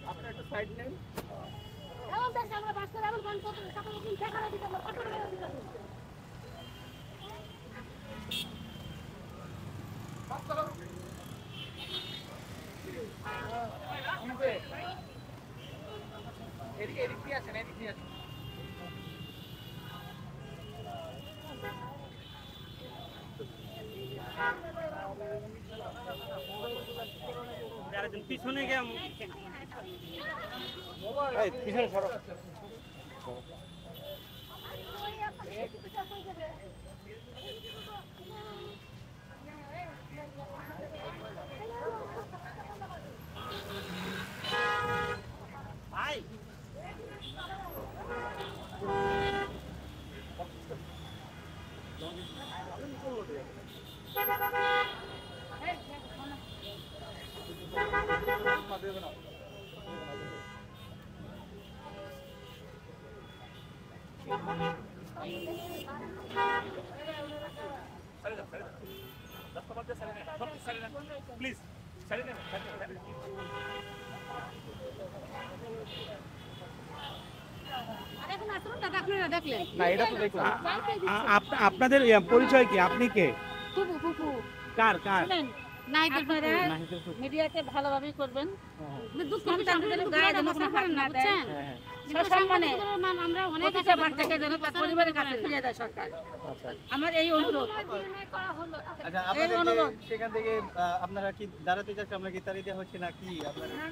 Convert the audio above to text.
আপনারা একটা সাইড নেন। এদিকে এদিক দিয়ে আসেন, এদিক দিয়ে আসেন। পিছনে গিয়ে পিছনে সরো। ভাই প্লিজ না এটা তো দেখলাম। আপনাদের পরিচয় কি? আপনি কে? ফুপু ফুপু কার কার? আপনারা মিডিয়াকে ভালোভাবে করবেন, সন্তানদের গায়ে যেন কোনো হাত না দেয়, সসম্মানে প্রতিটা বাচ্চাকে যেন তার পরিবারের কাছে ফিরিয়ে দেয় সরকার। আমার এই অনুরোধ। আচ্ছা, আপনাদের সেখান থেকে আপনারা কি দাঁড়াতে চাচ্ছেন? আমরা কি তাড়িয়ে দেওয়া হচ্ছে না কি আপনারা?